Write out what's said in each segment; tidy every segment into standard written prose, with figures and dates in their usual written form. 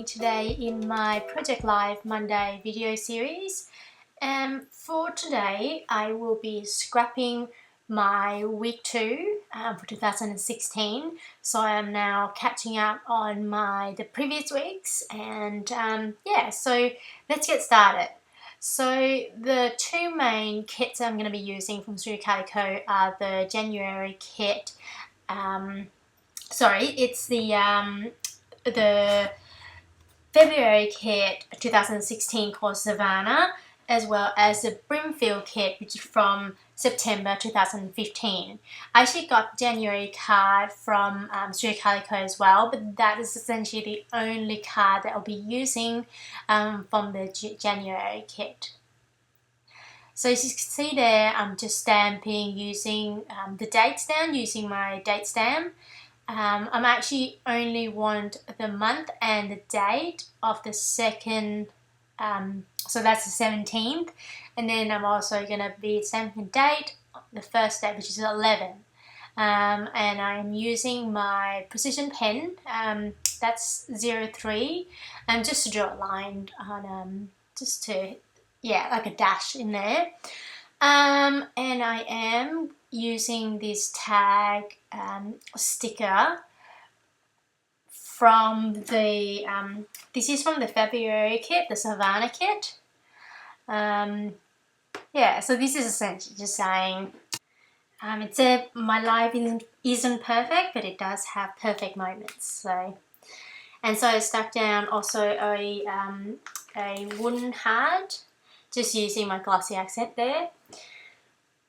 today in my Project Live Monday video series. For today I will be scrapping my week 2 for 2016, so I am now catching up on the previous weeks, and yeah, so let's get started. So the two main kits I'm going to be using from Calico are the January kit. It's the February kit 2016 called Savannah, as well as the Brimfield kit, which is from September 2015. I actually got January card from Studio Calico as well, but that is essentially the only card that I'll be using from the January kit. So as you can see there, I'm just stamping using the date stamp, using my date stamp. I'm actually only want the month and the date of the second, so that's the 17th, and then I'm also going to be stamping the date, the first date, which is 11. And I'm using my precision pen, that's 03, just to draw a line on, just to, yeah, like a dash in there. And I am using this tag sticker from the, this is from the February kit, the Savannah kit. Yeah, so this is essentially just saying, it said my life isn't perfect, but it does have perfect moments. So, and so I stuck down also a wooden heart, just using my glossy accent there.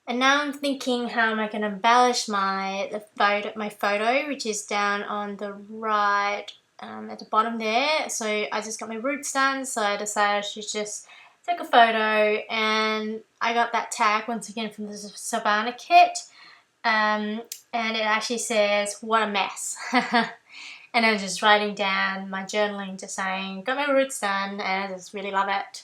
And now I'm thinking, how am I going to embellish my photo, which is down on the right at the bottom there. So I just got my roots done, so I decided to just take a photo, and I got that tag once again from the Savannah kit, and it actually says, "What a mess." And I was just writing down my journaling, just saying, got my roots done, and I just really love it.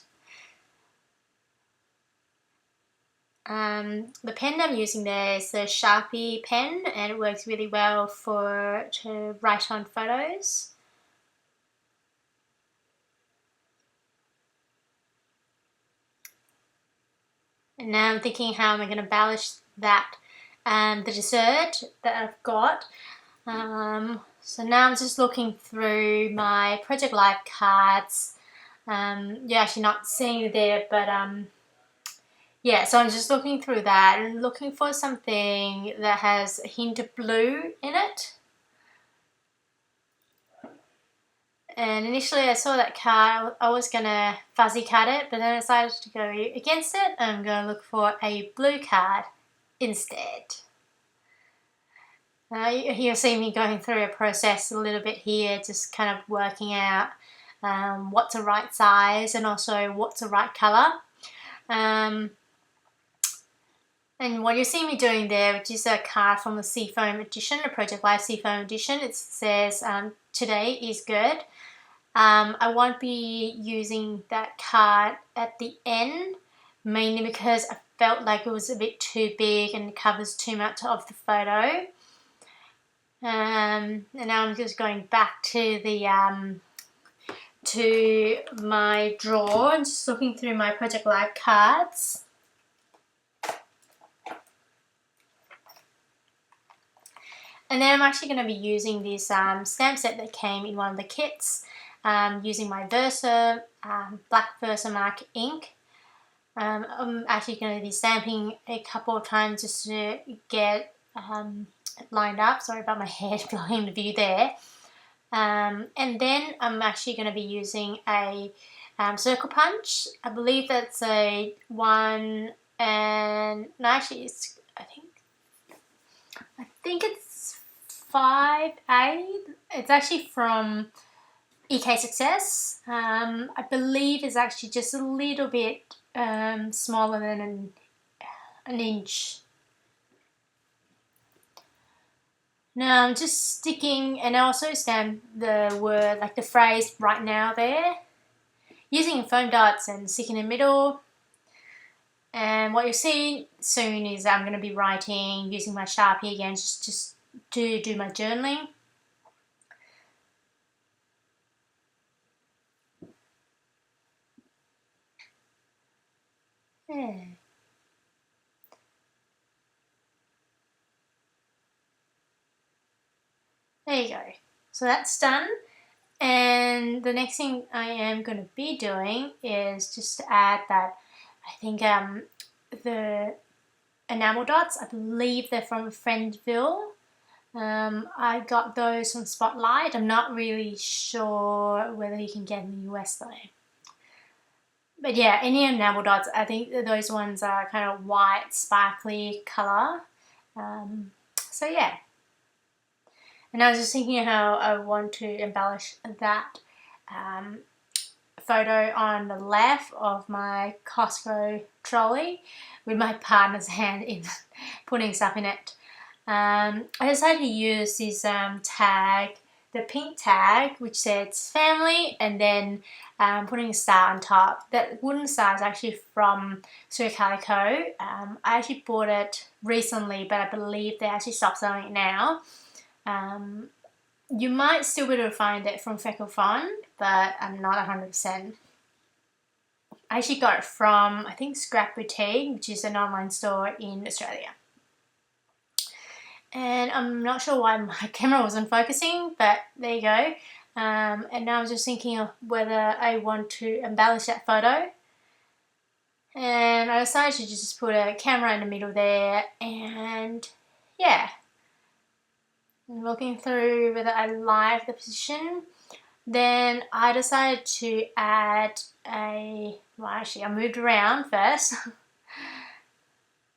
The pen I'm using there is the Sharpie pen, and it works really well to write on photos. And now I'm thinking, how am I going to embellish that, the dessert that I've got. So now I'm just looking through my Project Live cards. You're actually not seeing it there, but yeah, so I'm just looking through that and looking for something that has a hint of blue in it. And initially I saw that card, I was going to fuzzy cut it, but then I decided to go against it. I'm going to look for a blue card instead. You'll see me going through a process a little bit here, just kind of working out what's the right size and also what's the right colour. And what you see me doing there, which is a card from the Seafoam edition, the Project Live Seafoam edition, it says, today is good. I won't be using that card at the end, mainly because I felt like it was a bit too big and covers too much of the photo. And now I'm just going back to the to my drawer and just looking through my Project Live cards. And then I'm actually going to be using this stamp set that came in one of the kits, using my black Versamark ink. I'm actually going to be stamping a couple of times just to get it lined up. Sorry about my head blocking the view there. And then I'm actually going to be using a circle punch. I believe that's a 1 and no, actually it's I think it's 5A. It's actually from EK Success. I believe it's actually just a little bit smaller than an inch. Now I'm just sticking, and I also stamp the word, like the phrase right now there, using foam dots and sticking in the middle. And what you'll see soon is I'm going to be writing using my Sharpie again, just to do my journaling. Yeah. There you go. So that's done. And the next thing I am going to be doing is just to add that I think the enamel dots, I believe they're from Friendville. I got those from Spotlight. I'm not really sure whether you can get in the US though. But yeah, any enamel dots, I think those ones are kind of white, sparkly colour. So yeah. And I was just thinking how I want to embellish that photo on the left of my Costco trolley with my partner's hand in putting stuff in it. I decided to use this tag, the pink tag, which says family, and then putting a star on top. That wooden star is actually from Calico. I actually bought it recently, but I believe they actually stopped selling it now. You might still be able to find it from Feckle Fond, but I'm not 100%. I actually got it from, I think, Scrap Boutique, which is an online store in Australia. And I'm not sure why my camera wasn't focusing, but there you go. And now I was just thinking of whether I want to embellish that photo. And I decided to just put a camera in the middle there, and yeah. I'm looking through whether I like the position. Then I decided to add well actually I moved around first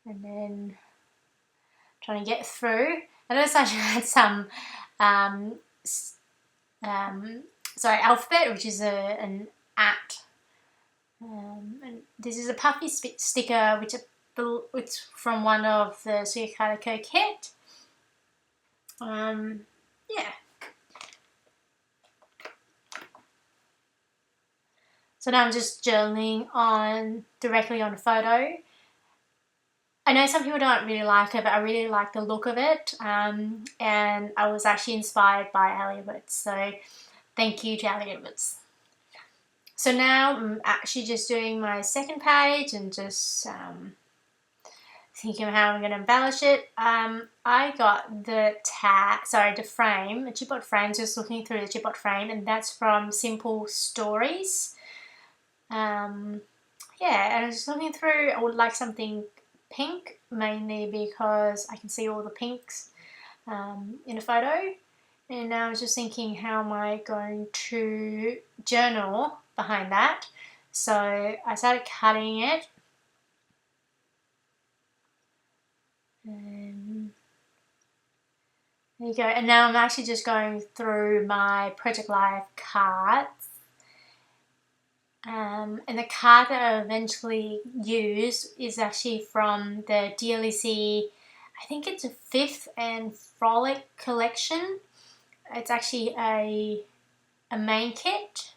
and then trying to get through. I decided to add some alphabet, which is an at. And this is a puffy sticker, which it's from one of the Calico kit. Yeah. So now I'm just journaling directly on the photo. I know some people don't really like it, but I really like the look of it. And I was actually inspired by Elliot's. So thank you to Elliot's. So now I'm actually just doing my second page and just thinking of how I'm going to embellish it. I got the frame, the chipboard frame, just looking through the chipboard frame, and that's from Simple Stories. Yeah, and I was just looking through, I would like something pink, mainly because I can see all the pinks in a photo. And I was just thinking, how am I going to journal behind that? So I started cutting it. And there you go. And now I'm actually just going through my Project Life cards. And the card that I eventually use is actually from the DLEC, I think it's a 5th and Frolic collection. It's actually a main kit.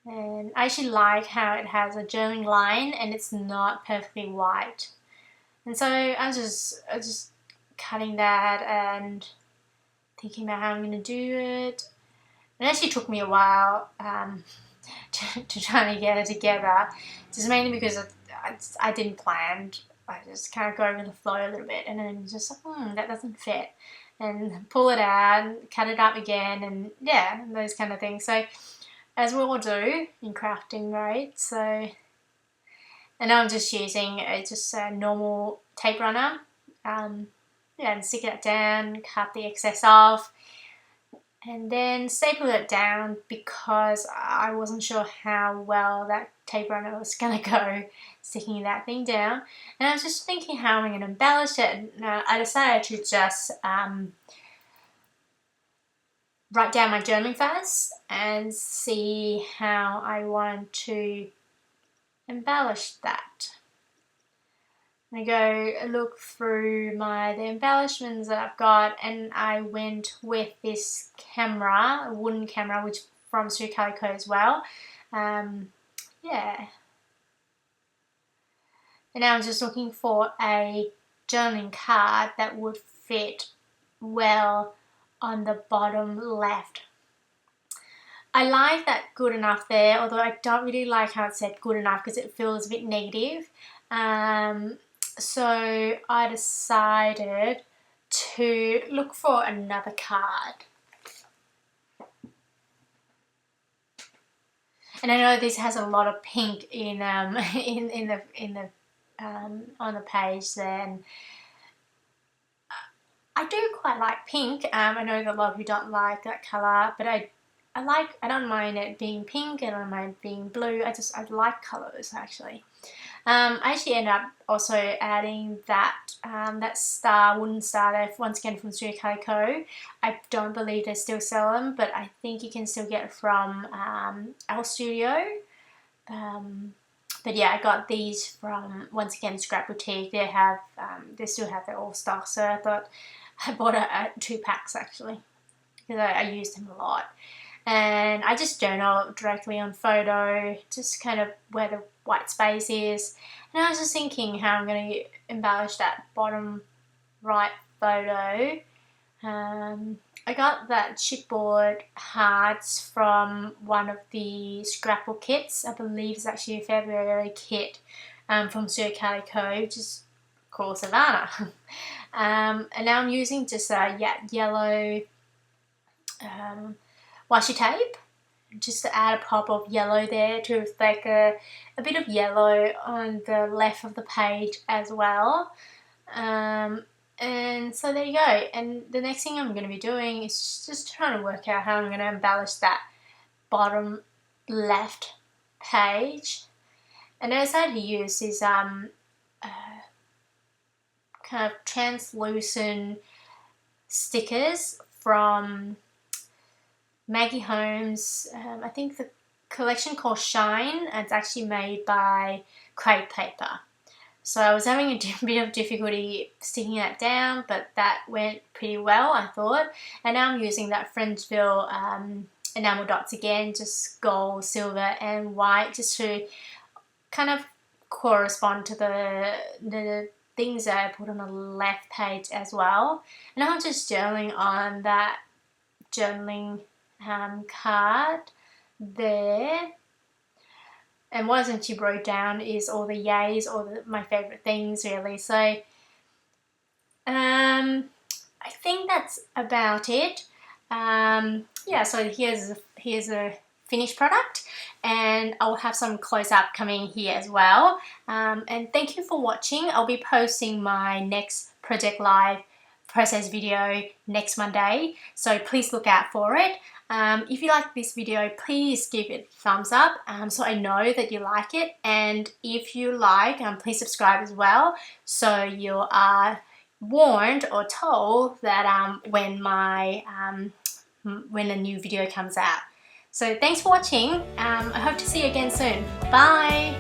And I actually like how it has a journaling line and it's not perfectly white. And so I was just cutting that and thinking about how I'm going to do it. It actually took me a while to try to get it together, just mainly because I didn't plan. I just kind of go over the flow a little bit, and then just like, that doesn't fit, and pull it out, and cut it up again, and yeah, those kind of things. So, as we all do in crafting, right? So, and now I'm just using just a normal tape runner, and stick it down, cut the excess off. And then staple it down because I wasn't sure how well that tape runner was going to go sticking that thing down. And I was just thinking how I'm going to embellish it. And I decided to just write down my journaling first and see how I want to embellish that. I go look through the embellishments that I've got, and I went with this camera, a wooden camera, which from Calico as well. Yeah. And now I'm just looking for a journaling card that would fit well on the bottom left. I like that good enough there, although I don't really like how it said good enough because it feels a bit negative. So I decided to look for another card. And I know this has a lot of pink in in the on the page there, and I do quite like pink. I know that a lot of you don't like that colour, but I don't mind it being pink, I don't mind it being blue. I like colours actually. I actually ended up also adding that that star, wooden star there, once again from Studio Calico. I don't believe they still sell them, but I think you can still get it from our studio. But yeah, I got these from, once again, Scrap Boutique. They still have their all stock, so I thought I bought 2 packs actually because I use them a lot. And I just journal directly on photo, just kind of where the white space is. And I was just thinking how I'm going to embellish that bottom right photo. I got that chipboard hearts from one of the scrapple kits. I believe it's actually a February kit from Studio Calico, which is called Savannah. And now I'm using just a yellow washi tape, just to add a pop of yellow there to reflect a bit of yellow on the left of the page as well. And so there you go. And the next thing I'm going to be doing is just trying to work out how I'm going to embellish that bottom left page. And I decided to use these kind of translucent stickers from Maggie Holmes. I think the collection called Shine, and it's actually made by Crepe Paper. So I was having a bit of difficulty sticking that down, but that went pretty well, I thought. And now I'm using that Brimfield enamel dots again, just gold, silver and white, just to kind of correspond to the things that I put on the left page as well. And I'm just journaling on that journaling card there. And what I essentially wrote down is all the yays, my favourite things really. So I think that's about it. Yeah, so here's a finished product, and I'll have some close-up coming here as well. And thank you for watching. I'll be posting my next Project Live process video next Monday, so please look out for it. If you like this video, please give it a thumbs up so I know that you like it, and if you like, please subscribe as well so you are warned or told that when a new video comes out. So thanks for watching. I hope to see you again soon. Bye!